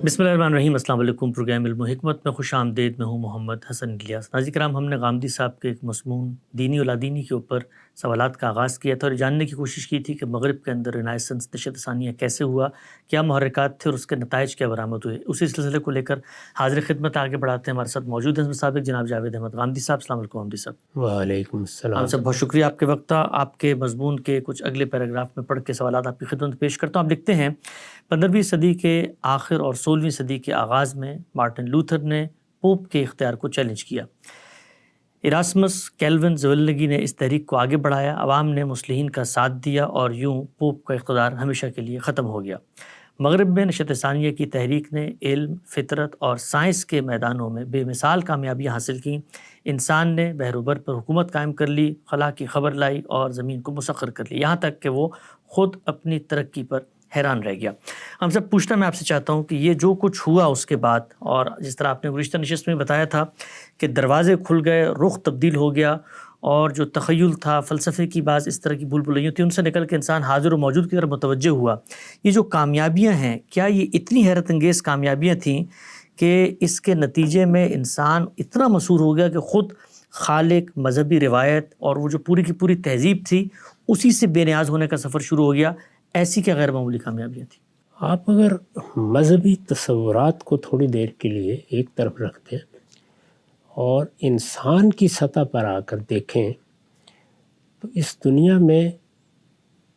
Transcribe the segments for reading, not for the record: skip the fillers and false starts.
بسم اللہ الرحمن الرحیم۔ السلام علیکم۔ پروگرام علم و حکمت میں خوش آمدید۔ میں ہوں محمد حسن الیاس۔ ناظرین کرام، ہم نے غامدی صاحب کے ایک مضمون دینی و لادینی کے اوپر سوالات کا آغاز کیا تھا اور جاننے کی کوشش کی تھی کہ مغرب کے اندر رینائسنس نشأت ثانیہ کیسے ہوا، کیا محرکات تھے اور اس کے نتائج کیا برآمد ہوئے۔ اسی سلسلے کو لے کر حاضر خدمت آگے بڑھاتے ہیں۔ ہمارے ساتھ موجود ہیں سابق جناب جاوید احمد غامدی صاحب۔ السلام علیکم غامدی صاحب۔ وعلیکم السلام۔ ہم سب بہت شکریہ آپ کے وقت کا۔ آپ کے مضمون کے کچھ اگلے پیراگراف میں پڑھ کے سوالات آپ کی خدمت میں پیش کرتا ہوں۔ آپ لکھتے ہیں 15ویں صدی کے آخر اور 16ویں صدی کے آغاز میں مارٹن لوتھر نے پوپ کے اختیار کو چیلنج کیا۔ ایراسمس کیلون زویلگی نے اس تحریک کو آگے بڑھایا، عوام نے مصلحین کا ساتھ دیا اور یوں پوپ کا اقتدار ہمیشہ کے لیے ختم ہو گیا۔ مغرب میں نشأت ثانیہ کی تحریک نے علم، فطرت اور سائنس کے میدانوں میں بے مثال کامیابیاں حاصل کیں۔ انسان نے بحر و بر پر حکومت قائم کر لی، خلا کی خبر لائی اور زمین کو مسخر کر لی، یہاں تک کہ وہ خود اپنی ترقی پر حیران رہ گیا۔ ہم سب پوچھنا میں آپ سے چاہتا ہوں کہ یہ جو کچھ ہوا اس کے بعد، اور جس طرح آپ نے گزشتہ نشست میں بتایا تھا کہ دروازے کھل گئے، رخ تبدیل ہو گیا، اور جو تخیل تھا، فلسفے کی بعض اس طرح کی بھول بھلائیاں تھیں، ان سے نکل کے انسان حاضر و موجود کی طرف متوجہ ہوا۔ یہ جو کامیابیاں ہیں، کیا یہ اتنی حیرت انگیز کامیابیاں تھیں کہ اس کے نتیجے میں انسان اتنا مسحور ہو گیا کہ خود خالق، مذہبی روایت اور وہ جو پوری کی پوری تہذیب تھی اسی سے بے نیاز ہونے کا سفر شروع ہو گیا؟ ایسی کیا غیر معمولی کامیابیاں تھیں؟ آپ اگر مذہبی تصورات کو تھوڑی دیر کے لیے ایک طرف رکھ دیں اور انسان کی سطح پر آ کر دیکھیں تو اس دنیا میں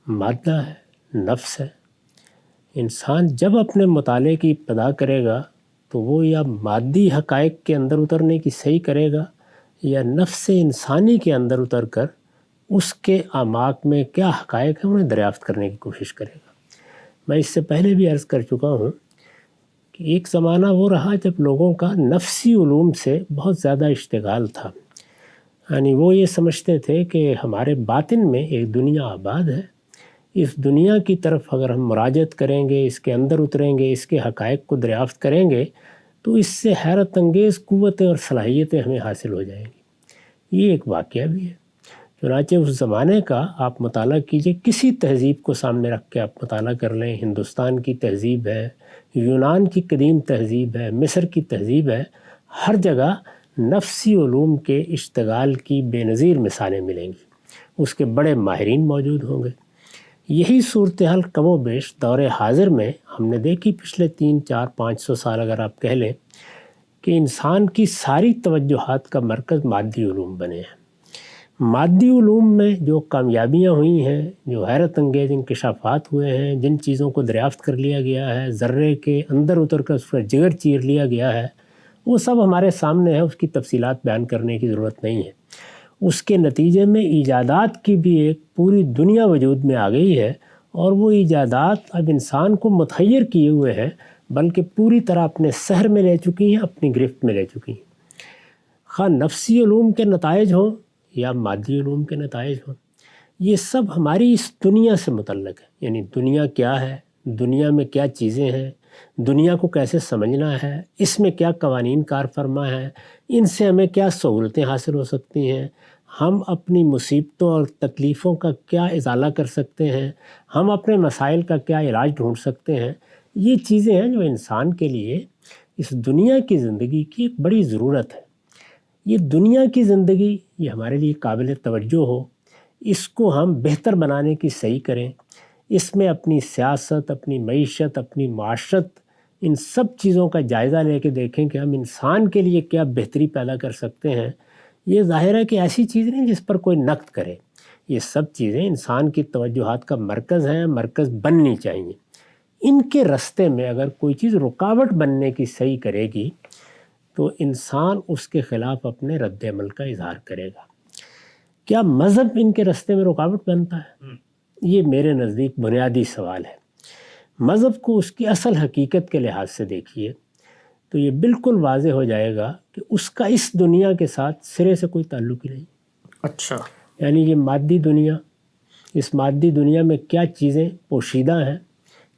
مادہ ہے، نفس ہے۔ انسان جب اپنے مطالعے کی ابتدا کرے گا تو وہ یا مادی حقائق کے اندر اترنے کی صحیح کرے گا یا نفس انسانی کے اندر اتر کر اس کے اعماق میں کیا حقائق ہیں انہیں دریافت کرنے کی کوشش کرے گا۔ میں اس سے پہلے بھی عرض کر چکا ہوں کہ ایک زمانہ وہ رہا جب لوگوں کا نفسی علوم سے بہت زیادہ اشتغال تھا، یعنی وہ یہ سمجھتے تھے کہ ہمارے باطن میں ایک دنیا آباد ہے، اس دنیا کی طرف اگر ہم مراجعت کریں گے، اس کے اندر اتریں گے، اس کے حقائق کو دریافت کریں گے تو اس سے حیرت انگیز قوتیں اور صلاحیتیں ہمیں حاصل ہو جائیں گی۔ یہ ایک واقعہ بھی ہے۔ چنانچہ اس زمانے کا آپ مطالعہ کیجئے، کسی تہذیب کو سامنے رکھ کے آپ مطالعہ کر لیں، ہندوستان کی تہذیب ہے، یونان کی قدیم تہذیب ہے، مصر کی تہذیب ہے، ہر جگہ نفسی علوم کے اشتغال کی بے نظیر مثالیں ملیں گی، اس کے بڑے ماہرین موجود ہوں گے۔ یہی صورتحال کم و بیش دور حاضر میں ہم نے دیکھی پچھلے 300، 400، 500 سال اگر آپ کہہ لیں کہ انسان کی ساری توجہات کا مرکز مادی علوم بنے ہیں۔ مادی علوم میں جو کامیابیاں ہوئی ہیں، جو حیرت انگیز انکشافات ہوئے ہیں، جن چیزوں کو دریافت کر لیا گیا ہے، ذرے کے اندر اتر کر اس کا جگر چیر لیا گیا ہے، وہ سب ہمارے سامنے ہے، اس کی تفصیلات بیان کرنے کی ضرورت نہیں ہے۔ اس کے نتیجے میں ایجادات کی بھی ایک پوری دنیا وجود میں آ گئی ہے، اور وہ ایجادات اب انسان کو متحیر کیے ہوئے ہیں، بلکہ پوری طرح اپنے سحر میں لے چکی ہیں، اپنی گرفت میں لے چکی ہیں۔ خواہ نفسی علوم کے نتائج ہوں یا مادی علوم کے نتائج ہوں، یہ سب ہماری اس دنیا سے متعلق ہے۔ یعنی دنیا کیا ہے، دنیا میں کیا چیزیں ہیں، دنیا کو کیسے سمجھنا ہے، اس میں کیا قوانین کار فرما ہے، ان سے ہمیں کیا سہولتیں حاصل ہو سکتی ہیں، ہم اپنی مصیبتوں اور تکلیفوں کا کیا ازالہ کر سکتے ہیں، ہم اپنے مسائل کا کیا علاج ڈھونڈ سکتے ہیں۔ یہ چیزیں ہیں جو انسان کے لیے اس دنیا کی زندگی کی ایک بڑی ضرورت ہے۔ یہ دنیا کی زندگی یہ ہمارے لیے قابل توجہ ہو، اس کو ہم بہتر بنانے کی صحیح کریں، اس میں اپنی سیاست، اپنی معیشت، اپنی معاشرت، ان سب چیزوں کا جائزہ لے کے دیکھیں کہ ہم انسان کے لیے کیا بہتری پیدا کر سکتے ہیں۔ یہ ظاہر ہے کہ ایسی چیز نہیں جس پر کوئی نقد کرے، یہ سب چیزیں انسان کی توجہات کا مرکز ہیں، مرکز بننی چاہیے۔ ان کے رستے میں اگر کوئی چیز رکاوٹ بننے کی صحیح کرے گی تو انسان اس کے خلاف اپنے رد عمل کا اظہار کرے گا۔ کیا مذہب ان کے رستے میں رکاوٹ بنتا ہے؟ یہ میرے نزدیک بنیادی سوال ہے۔ مذہب کو اس کی اصل حقیقت کے لحاظ سے دیکھیے تو یہ بالکل واضح ہو جائے گا کہ اس کا اس دنیا کے ساتھ سرے سے کوئی تعلق ہی نہیں۔ اچھا، یعنی یہ مادی دنیا، اس مادی دنیا میں کیا چیزیں پوشیدہ ہیں،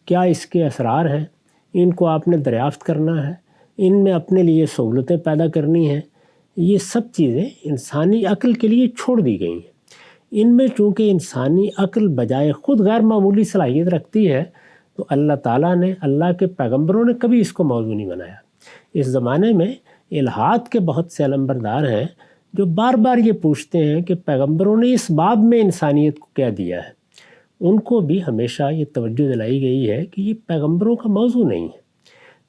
کیا اس کے اسرار ہیں، ان کو آپ نے دریافت کرنا ہے، ان میں اپنے لیے سہولتیں پیدا کرنی ہیں۔ یہ سب چیزیں انسانی عقل کے لیے چھوڑ دی گئی ہیں۔ ان میں چونکہ انسانی عقل بجائے خود غیر معمولی صلاحیت رکھتی ہے، تو اللہ تعالیٰ نے، اللہ کے پیغمبروں نے کبھی اس کو موضوع نہیں بنایا۔ اس زمانے میں الحاد کے بہت سے علمبردار ہیں جو بار بار یہ پوچھتے ہیں کہ پیغمبروں نے اس باب میں انسانیت کو کیا دیا ہے۔ ان کو بھی ہمیشہ یہ توجہ دلائی گئی ہے کہ یہ پیغمبروں کا موضوع نہیں ہے۔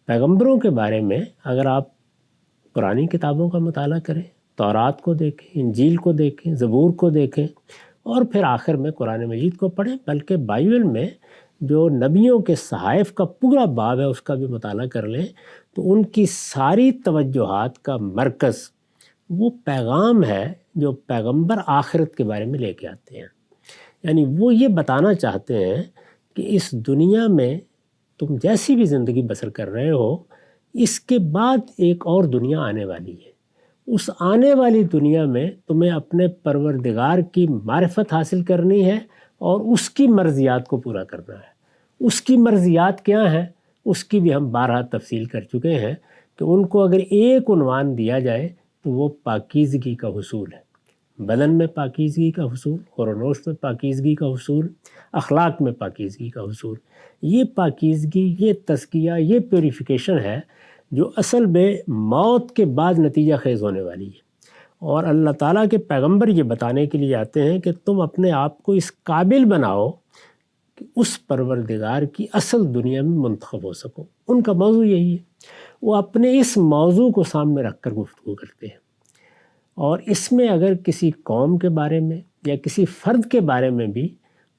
پیغمبروں کے بارے میں اگر آپ قرآنی کتابوں کا مطالعہ کریں، تورات کو دیکھیں، انجیل کو دیکھیں، زبور کو دیکھیں، اور پھر آخر میں قرآن مجید کو پڑھیں، بلکہ بائبل میں جو نبیوں کے صحائف کا پورا باب ہے اس کا بھی مطالعہ کر لیں، تو ان کی ساری توجہات کا مرکز وہ پیغام ہے جو پیغمبر آخرت کے بارے میں لے کے آتے ہیں۔ یعنی وہ یہ بتانا چاہتے ہیں کہ اس دنیا میں تم جیسی بھی زندگی بسر کر رہے ہو، اس کے بعد ایک اور دنیا آنے والی ہے۔ اس آنے والی دنیا میں تمہیں اپنے پروردگار کی معرفت حاصل کرنی ہے اور اس کی مرضیات کو پورا کرنا ہے۔ اس کی مرضیات کیا ہیں؟ اس کی بھی ہم بارہا تفصیل کر چکے ہیں کہ ان کو اگر ایک عنوان دیا جائے تو وہ پاکیزگی کا حصول ہے۔ بدن میں پاکیزگی کا حصول، خور و نوش میں پاکیزگی کا حصول، اخلاق میں پاکیزگی کا حصول۔ یہ پاکیزگی، یہ تزکیہ، یہ پیوریفیکیشن ہے جو اصل میں موت کے بعد نتیجہ خیز ہونے والی ہے۔ اور اللہ تعالیٰ کے پیغمبر یہ بتانے کے لیے آتے ہیں کہ تم اپنے آپ کو اس قابل بناؤ کہ اس پروردگار کی اصل دنیا میں منتخب ہو سکو۔ ان کا موضوع یہی ہے۔ وہ اپنے اس موضوع کو سامنے رکھ کر گفتگو کرتے ہیں، اور اس میں اگر کسی قوم کے بارے میں یا کسی فرد کے بارے میں بھی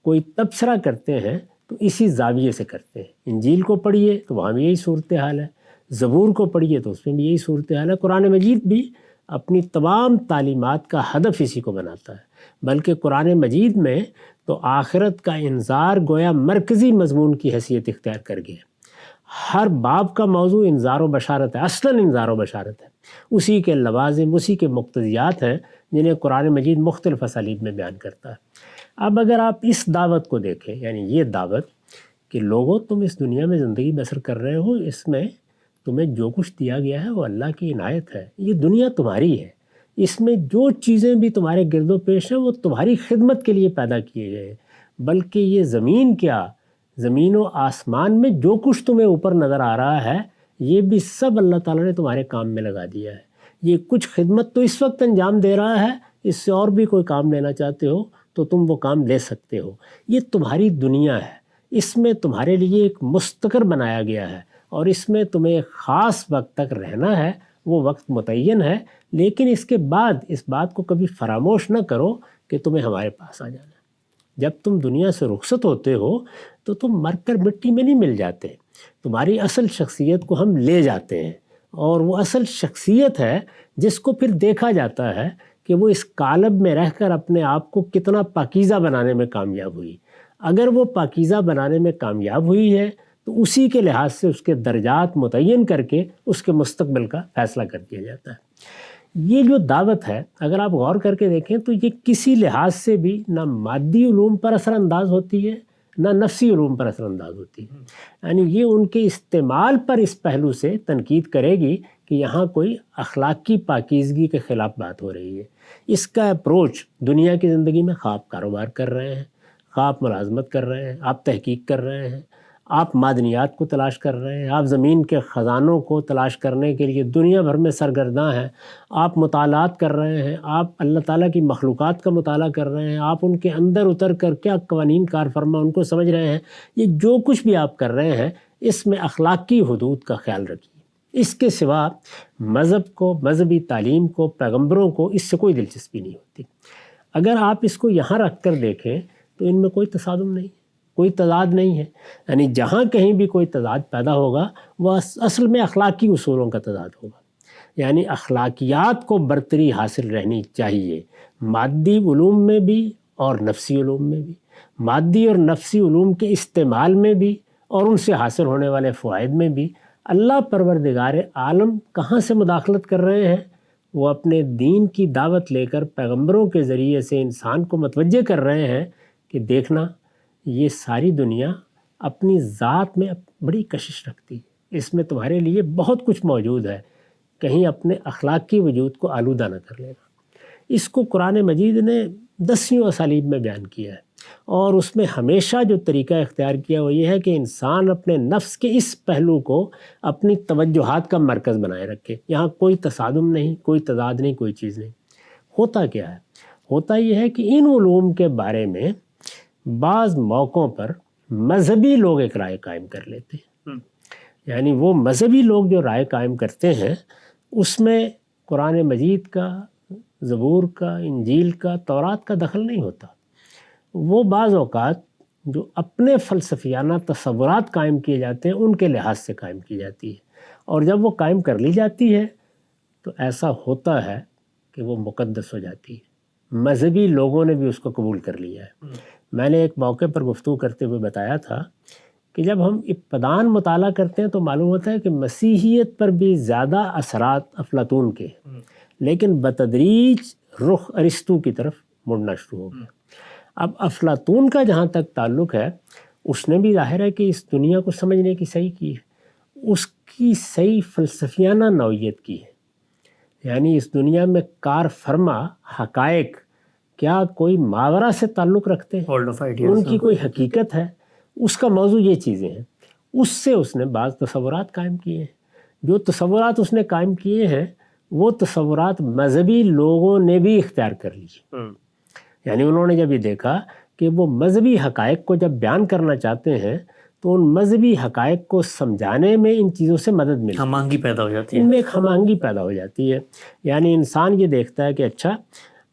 کوئی تبصرہ کرتے ہیں تو اسی زاویے سے کرتے ہیں۔ انجیل کو پڑھیے تو وہاں بھی یہی صورتحال ہے، زبور کو پڑھیے تو اس میں بھی یہی صورتحال ہے، قرآن مجید بھی اپنی تمام تعلیمات کا ہدف اسی کو بناتا ہے۔ بلکہ قرآن مجید میں تو آخرت کا انذار گویا مرکزی مضمون کی حیثیت اختیار کر گیا۔ ہر باب کا موضوع انذار و بشارت ہے، اصلاً انذار و بشارت ہے۔ اسی کے لوازم، اسی کے مقتضیات ہیں جنہیں قرآن مجید مختلف اسالیب میں بیان کرتا ہے۔ اب اگر آپ اس دعوت کو دیکھیں، یعنی یہ دعوت کہ لوگوں تم اس دنیا میں زندگی بسر کر رہے ہو، اس میں تمہیں جو کچھ دیا گیا ہے وہ اللہ کی عنایت ہے، یہ دنیا تمہاری ہے، اس میں جو چیزیں بھی تمہارے گرد و پیش ہیں وہ تمہاری خدمت کے لیے پیدا کیے گئے، بلکہ یہ زمین کیا، زمین و آسمان میں جو کچھ تمہیں اوپر نظر آ رہا ہے یہ بھی سب اللہ تعالیٰ نے تمہارے کام میں لگا دیا ہے۔ یہ کچھ خدمت تو اس وقت انجام دے رہا ہے، اس سے اور بھی کوئی کام لینا چاہتے ہو تو تم وہ کام لے سکتے ہو۔ یہ تمہاری دنیا ہے، اس میں تمہارے لیے ایک مستقر بنایا گیا ہے، اور اس میں تمہیں ایک خاص وقت تک رہنا ہے، وہ وقت متعین ہے، لیکن اس کے بعد اس بات کو کبھی فراموش نہ کرو کہ تمہیں ہمارے پاس آ جانا ہے۔ جب تم دنیا سے رخصت ہوتے ہو تو تم مر کر مٹی میں نہیں مل جاتے، تمہاری اصل شخصیت کو ہم لے جاتے ہیں، اور وہ اصل شخصیت ہے جس کو پھر دیکھا جاتا ہے کہ وہ اس قالب میں رہ کر اپنے آپ کو کتنا پاکیزہ بنانے میں کامیاب ہوئی۔ اگر وہ پاکیزہ بنانے میں کامیاب ہوئی ہے تو اسی کے لحاظ سے اس کے درجات متعین کر کے اس کے مستقبل کا فیصلہ کر دیا جاتا ہے۔ یہ جو دعوت ہے اگر آپ غور کر کے دیکھیں تو یہ کسی لحاظ سے بھی نہ مادی علوم پر اثر انداز ہوتی ہے نہ نفسی علوم پر اثر انداز ہوتی ہے، یعنی یہ ان کے استعمال پر اس پہلو سے تنقید کرے گی کہ یہاں کوئی اخلاقی پاکیزگی کے خلاف بات ہو رہی ہے۔ اس کا اپروچ دنیا کی زندگی میں خواب آپ کاروبار کر رہے ہیں، خواب آپ ملازمت کر رہے ہیں، آپ تحقیق کر رہے ہیں، آپ معدنیات کو تلاش کر رہے ہیں، آپ زمین کے خزانوں کو تلاش کرنے کے لیے دنیا بھر میں سرگرداں ہیں، آپ مطالعات کر رہے ہیں، آپ اللہ تعالیٰ کی مخلوقات کا مطالعہ کر رہے ہیں، آپ ان کے اندر اتر کر کیا قوانین کار فرما ان کو سمجھ رہے ہیں۔ یہ جو کچھ بھی آپ کر رہے ہیں اس میں اخلاقی حدود کا خیال رکھیے۔ اس کے سوا مذہب کو، مذہبی تعلیم کو، پیغمبروں کو اس سے کوئی دلچسپی نہیں ہوتی۔ اگر آپ اس کو یہاں رکھ کر دیکھیں تو ان میں کوئی تصادم نہیں، کوئی تضاد نہیں ہے، یعنی جہاں کہیں بھی کوئی تضاد پیدا ہوگا وہ اصل میں اخلاقی اصولوں کا تضاد ہوگا، یعنی اخلاقیات کو برتری حاصل رہنی چاہیے، مادی علوم میں بھی اور نفسی علوم میں بھی، مادی اور نفسی علوم کے استعمال میں بھی اور ان سے حاصل ہونے والے فوائد میں بھی۔ اللہ پروردگار عالم کہاں سے مداخلت کر رہے ہیں؟ وہ اپنے دین کی دعوت لے کر پیغمبروں کے ذریعے سے انسان کو متوجہ کر رہے ہیں کہ دیکھنا یہ ساری دنیا اپنی ذات میں بڑی کشش رکھتی ہے، اس میں تمہارے لیے بہت کچھ موجود ہے، کہیں اپنے اخلاقی وجود کو آلودہ نہ کر لینا۔ اس کو قرآن مجید نے 10 اسالیب میں بیان کیا ہے۔ اور اس میں ہمیشہ جو طریقہ اختیار کیا وہ یہ ہے کہ انسان اپنے نفس کے اس پہلو کو اپنی توجہات کا مرکز بنائے رکھے. یہاں کوئی تصادم نہیں، کوئی تضاد نہیں، کوئی چیز نہیں. ہوتا کیا ہے؟ ہوتا یہ ہے کہ ان علوم کے بارے میں بعض موقعوں پر مذہبی لوگ ایک رائے قائم کر لیتے ہیں. یعنی وہ مذہبی لوگ جو رائے قائم کرتے ہیں اس میں قرآن مجید کا، زبور کا، انجیل کا، تورات کا دخل نہیں ہوتا. وہ بعض اوقات جو اپنے فلسفیانہ تصورات قائم کیے جاتے ہیں ان کے لحاظ سے قائم کی جاتی ہے، اور جب وہ قائم کر لی جاتی ہے تو ایسا ہوتا ہے کہ وہ مقدس ہو جاتی ہے. مذہبی لوگوں نے بھی اس کو قبول کر لیا ہے. میں نے ایک موقع پر گفتگو کرتے ہوئے بتایا تھا کہ جب ہم ابتداً مطالعہ کرتے ہیں تو معلوم ہوتا ہے کہ مسیحیت پر بھی زیادہ اثرات افلاطون کے، لیکن بتدریج رخ ارسطو کی طرف مڑنا شروع ہو گیا. اب افلاطون کا جہاں تک تعلق ہے، اس نے بھی ظاہر ہے کہ اس دنیا کو سمجھنے کی صحیح کی ہے، اس کی صحیح فلسفیانہ نوعیت کی ہے. یعنی اس دنیا میں کار فرما حقائق کیا کوئی ماورا سے تعلق رکھتے ہیں، ان کی کوئی حقیقت ہے، اس کا موضوع یہ چیزیں ہیں. اس سے اس نے بعض تصورات قائم کیے ہیں. جو تصورات اس نے قائم کیے ہیں وہ تصورات مذہبی لوگوں نے بھی اختیار کر لیے. یعنی انہوں نے جب یہ دیکھا کہ وہ مذہبی حقائق کو جب بیان کرنا چاہتے ہیں تو ان مذہبی حقائق کو سمجھانے میں ان چیزوں سے مدد ملتی ہے، ہم آہنگی پیدا ہو جاتی ہے، ان میں ایک ہم آہنگی پیدا ہو جاتی ہے. یعنی انسان یہ دیکھتا ہے کہ اچھا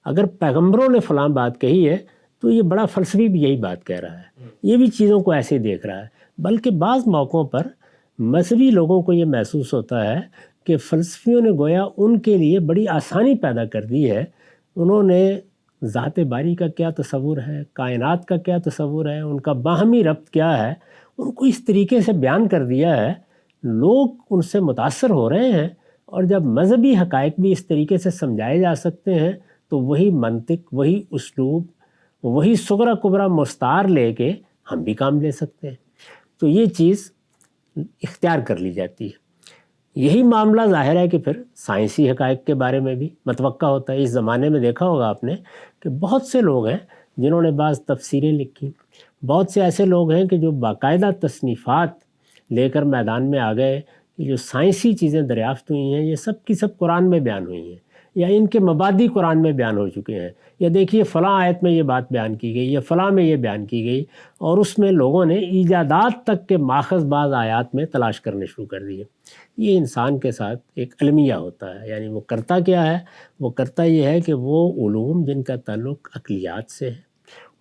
اگر پیغمبروں نے فلاں بات کہی ہے تو یہ بڑا فلسفی بھی یہی بات کہہ رہا ہے، یہ بھی چیزوں کو ایسے ہی دیکھ رہا ہے. بلکہ بعض موقعوں پر مذہبی لوگوں کو یہ محسوس ہوتا ہے کہ فلسفیوں نے گویا ان کے لیے بڑی آسانی پیدا کر دی ہے. انہوں نے ذات باری کا کیا تصور ہے، کائنات کا کیا تصور ہے، ان کا باہمی ربط کیا ہے، ان کو اس طریقے سے بیان کر دیا ہے. لوگ ان سے متاثر ہو رہے ہیں، اور جب مذہبی حقائق بھی اس طریقے سے سمجھائے جا سکتے ہیں تو وہی منطق، وہی اسلوب، وہی صغرا کبرا مستعار لے کے ہم بھی کام لے سکتے ہیں. تو یہ چیز اختیار کر لی جاتی ہے. یہی معاملہ ظاہر ہے کہ پھر سائنسی حقائق کے بارے میں بھی متوقع ہوتا ہے. اس زمانے میں دیکھا ہوگا آپ نے کہ بہت سے لوگ ہیں جنہوں نے بعض تفسیریں لکھی، بہت سے ایسے لوگ ہیں کہ جو باقاعدہ تصنیفات لے کر میدان میں آ گئے کہ جو سائنسی چیزیں دریافت ہوئی ہیں یہ سب کی سب قرآن میں بیان ہوئی ہیں، یا ان کے مبادی قرآن میں بیان ہو چکے ہیں، یا دیکھیے فلاں آیت میں یہ بات بیان کی گئی، یا فلاں میں یہ بیان کی گئی. اور اس میں لوگوں نے ایجادات تک کے ماخذ بعض آیات میں تلاش کرنے شروع کر دیے. یہ انسان کے ساتھ ایک المیہ ہوتا ہے. یعنی وہ کرتا کیا ہے؟ وہ کرتا یہ ہے کہ وہ علوم جن کا تعلق عقلیات سے ہے،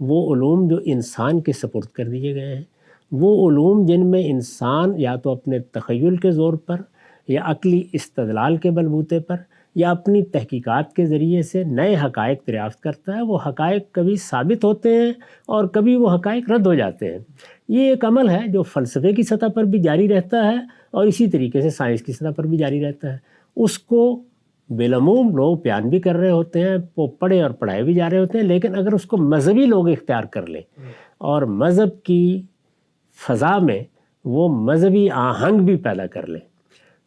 وہ علوم جو انسان کے سپرد کر دیے گئے ہیں، وہ علوم جن میں انسان یا تو اپنے تخیل کے زور پر، یا عقلی استدلال کے بلبوتے پر، یا اپنی تحقیقات کے ذریعے سے نئے حقائق دریافت کرتا ہے. وہ حقائق کبھی ثابت ہوتے ہیں اور کبھی وہ حقائق رد ہو جاتے ہیں. یہ ایک عمل ہے جو فلسفے کی سطح پر بھی جاری رہتا ہے اور اسی طریقے سے سائنس کی سطح پر بھی جاری رہتا ہے. اس کو بالعموم لوگ بیان بھی کر رہے ہوتے ہیں، وہ پڑھے اور پڑھائے بھی جا رہے ہوتے ہیں، لیکن اگر اس کو مذہبی لوگ اختیار کر لیں اور مذہب کی فضا میں وہ مذہبی آہنگ بھی پیدا کر لیں،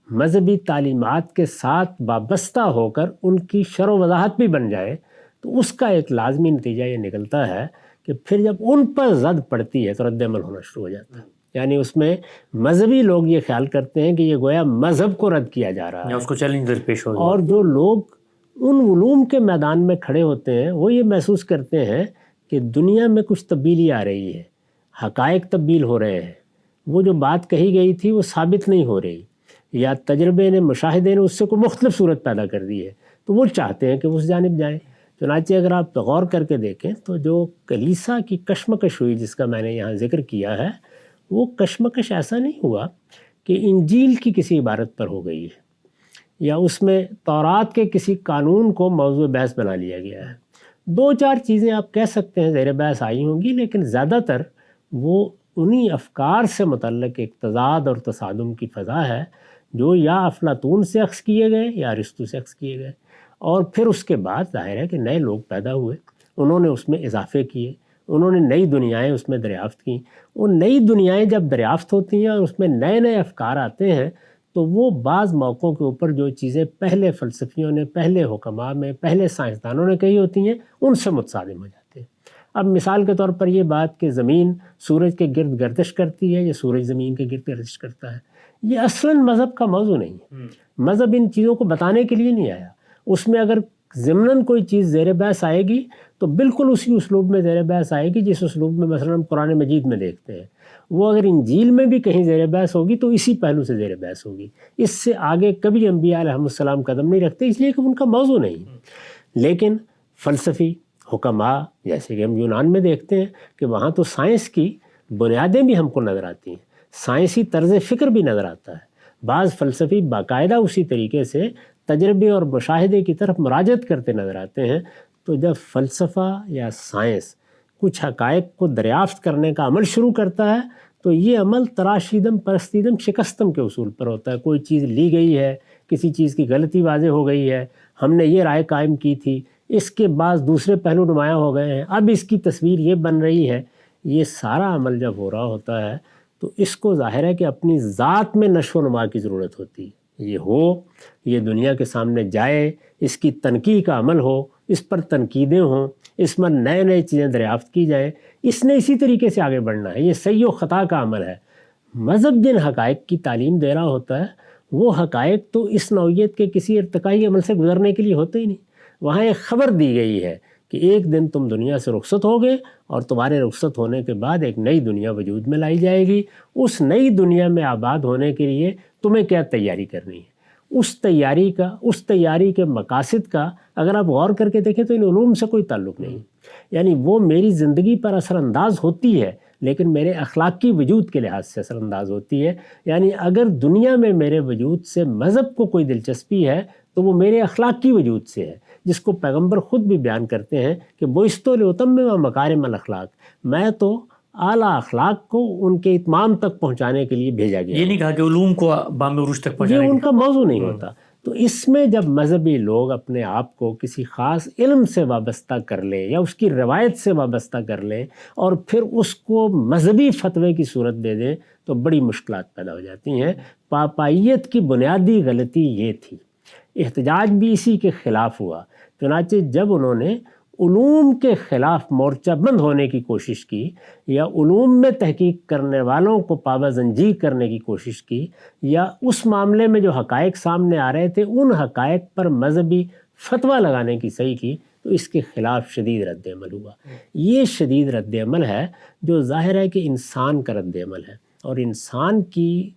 مذہبی تعلیمات کے ساتھ وابستہ ہو کر ان کی شرح و وضاحت بھی بن جائے، تو اس کا ایک لازمی نتیجہ یہ نکلتا ہے کہ پھر جب ان پر زد پڑتی ہے تو رد عمل ہونا شروع ہو جاتا ہے. یعنی اس میں مذہبی لوگ یہ خیال کرتے ہیں کہ یہ گویا مذہب کو رد کیا جا رہا ہے، اس کو چیلنج درپیش ہو. اور جو لوگ ان علوم کے میدان میں کھڑے ہوتے ہیں وہ یہ محسوس کرتے ہیں کہ دنیا میں کچھ تبدیلی آ رہی ہے، حقائق تبدیل ہو رہے ہیں، وہ جو بات کہی گئی تھی وہ ثابت نہیں ہو رہی، یا تجربے نے، مشاہدے نے اس سے کوئی مختلف صورت پیدا کر دی ہے، تو وہ چاہتے ہیں کہ اس جانب جائیں. چنانچہ اگر آپ غور کر کے دیکھیں تو جو کلیسا کی کشمکش ہوئی جس کا میں نے یہاں ذکر کیا ہے، وہ کشمکش ایسا نہیں ہوا کہ انجیل کی کسی عبارت پر ہو گئی ہے، یا اس میں تورات کے کسی قانون کو موضوع بحث بنا لیا گیا ہے. دو چار چیزیں آپ کہہ سکتے ہیں زیر بحث آئی ہوں گی، لیکن زیادہ تر وہ انہی افکار سے متعلق ایک تضاد اور تصادم کی فضا ہے جو یا افلاطون سے اخذ کیے گئے یا ارسطو سے اخذ کیے گئے. اور پھر اس کے بعد ظاہر ہے کہ نئے لوگ پیدا ہوئے، انہوں نے اس میں اضافے کیے، انہوں نے نئی دنیایں اس میں دریافت کیں. وہ نئی دنیایں جب دریافت ہوتی ہیں اور اس میں نئے نئے افکار آتے ہیں تو وہ بعض موقعوں کے اوپر جو چیزیں پہلے فلسفیوں نے، پہلے حکماء میں، پہلے سائنسدانوں نے کہی ہوتی ہیں ان سے متصادم ہو جاتے ہیں. اب مثال کے طور پر یہ بات کہ زمین سورج کے گرد گردش کرتی ہے یا سورج زمین کے گرد گردش کرتا ہے، یہ اصلاً مذہب کا موضوع نہیں ہے۔ مذہب ان چیزوں کو بتانے کے لیے نہیں آیا۔ اس میں اگر ضمناً کوئی چیز زیر بحث آئے گی تو بالکل اسی اسلوب میں زیر بحث آئے گی جس اسلوب میں مثلاً ہم قرآن مجید میں دیکھتے ہیں۔ وہ اگر انجیل میں بھی کہیں زیر بحث ہوگی تو اسی پہلو سے زیر بحث ہوگی، اس سے آگے کبھی انبیاء علیہ السلام قدم نہیں رکھتے، اس لیے کہ ان کا موضوع نہیں۔ لیکن فلسفی حکماء جیسے کہ ہم یونان میں دیکھتے ہیں کہ وہاں تو سائنس کی بنیادیں بھی ہم کو نظر آتی ہیں، سائنسی طرز فکر بھی نظر آتا ہے۔ بعض فلسفی باقاعدہ اسی طریقے سے تجربے اور مشاہدے کی طرف مراجعت کرتے نظر آتے ہیں۔ تو جب فلسفہ یا سائنس کچھ حقائق کو دریافت کرنے کا عمل شروع کرتا ہے تو یہ عمل تراشیدم پرستیدم شکستم کے اصول پر ہوتا ہے۔ کوئی چیز لی گئی ہے، کسی چیز کی غلطی واضح ہو گئی ہے، ہم نے یہ رائے قائم کی تھی، اس کے بعد دوسرے پہلو نمایاں ہو گئے ہیں، اب اس کی تصویر یہ بن رہی ہے۔ یہ سارا عمل جب ہو رہا ہوتا ہے تو اس کو ظاہر ہے کہ اپنی ذات میں نشو و نما کی ضرورت ہوتی ہے۔ یہ ہو، یہ دنیا کے سامنے جائے، اس کی تنقیح کا عمل ہو، اس پر تنقیدیں ہوں، اس میں نئے نئے چیزیں دریافت کی جائیں، اس نے اسی طریقے سے آگے بڑھنا ہے۔ یہ صحیح و خطا کا عمل ہے۔ مذہب جن حقائق کی تعلیم دے رہا ہوتا ہے وہ حقائق تو اس نوعیت کے کسی ارتقائی عمل سے گزرنے کے لیے ہوتے ہی نہیں۔ وہاں ایک خبر دی گئی ہے کہ ایک دن تم دنیا سے رخصت ہوگے اور تمہارے رخصت ہونے کے بعد ایک نئی دنیا وجود میں لائی جائے گی۔ اس نئی دنیا میں آباد ہونے کے لیے تمہیں کیا تیاری کرنی ہے، اس تیاری کے مقاصد کا اگر آپ غور کر کے دیکھیں تو ان علوم سے کوئی تعلق نہیں۔ یعنی وہ میری زندگی پر اثر انداز ہوتی ہے لیکن میرے اخلاقی وجود کے لحاظ سے اثر انداز ہوتی ہے۔ یعنی اگر دنیا میں میرے وجود سے مذہب کو کوئی دلچسپی ہے تو وہ میرے اخلاقی وجود سے ہے، جس کو پیغمبر خود بھی بیان کرتے ہیں کہ بعثت لأتمم مکارم الاخلاق، میں تو اعلیٰ اخلاق کو ان کے اتمام تک پہنچانے کے لیے بھیجا گیا۔ یہ نہیں کہا کہ علوم کو بام عروج تک پہنچانے یہ ان کا موضوع نہیں ہوتا۔ تو اس میں جب مذہبی لوگ اپنے آپ کو کسی خاص علم سے وابستہ کر لیں یا اس کی روایت سے وابستہ کر لیں اور پھر اس کو مذہبی فتوے کی صورت دے دیں تو بڑی مشکلات پیدا ہو جاتی ہیں۔ پاپائیت کی بنیادی غلطی یہ تھی، احتجاج بھی اسی کے خلاف ہوا۔ چنانچہ جب انہوں نے علوم کے خلاف مورچہ بند ہونے کی کوشش کی یا علوم میں تحقیق کرنے والوں کو پابہ زنجیر کرنے کی کوشش کی یا اس معاملے میں جو حقائق سامنے آ رہے تھے ان حقائق پر مذہبی فتویٰ لگانے کی صحیح کی تو اس کے خلاف شدید رد عمل ہوا۔ یہ شدید رد عمل ہے جو ظاہر ہے کہ انسان کا رد عمل ہے، اور انسان کی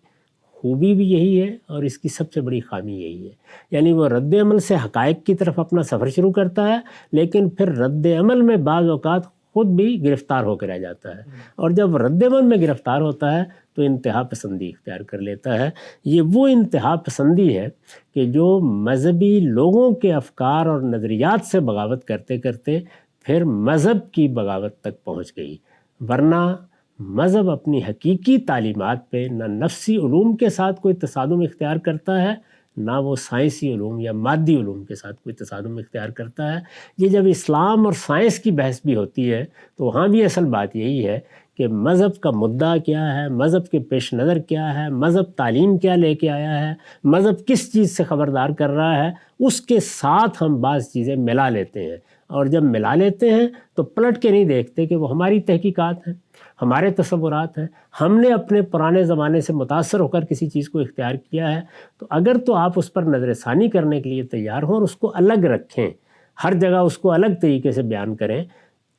خوبی بھی یہی ہے اور اس کی سب سے بڑی خامی یہی ہے۔ یعنی وہ رد عمل سے حقائق کی طرف اپنا سفر شروع کرتا ہے لیکن پھر رد عمل میں بعض اوقات خود بھی گرفتار ہو کے رہ جاتا ہے، اور جب رد عمل میں گرفتار ہوتا ہے تو انتہا پسندی اختیار کر لیتا ہے۔ یہ وہ انتہا پسندی ہے کہ جو مذہبی لوگوں کے افکار اور نظریات سے بغاوت کرتے کرتے پھر مذہب کی بغاوت تک پہنچ گئی۔ ورنہ مذہب اپنی حقیقی تعلیمات پہ نہ نفسی علوم کے ساتھ کوئی تصادم اختیار کرتا ہے، نہ وہ سائنسی علوم یا مادی علوم کے ساتھ کوئی تصادم اختیار کرتا ہے۔ یہ جب اسلام اور سائنس کی بحث بھی ہوتی ہے تو وہاں بھی اصل بات یہی ہے کہ مذہب کا مدعا کیا ہے، مذہب کے پیش نظر کیا ہے، مذہب تعلیم کیا لے کے آیا ہے، مذہب کس چیز سے خبردار کر رہا ہے، اس کے ساتھ ہم بعض چیزیں ملا لیتے ہیں، اور جب ملا لیتے ہیں تو پلٹ کے نہیں دیکھتے کہ وہ ہماری تحقیقات ہیں، ہمارے تصورات ہیں، ہم نے اپنے پرانے زمانے سے متاثر ہو کر کسی چیز کو اختیار کیا ہے۔ تو اگر تو آپ اس پر نظر ثانی کرنے کے لیے تیار ہوں اور اس کو الگ رکھیں، ہر جگہ اس کو الگ طریقے سے بیان کریں،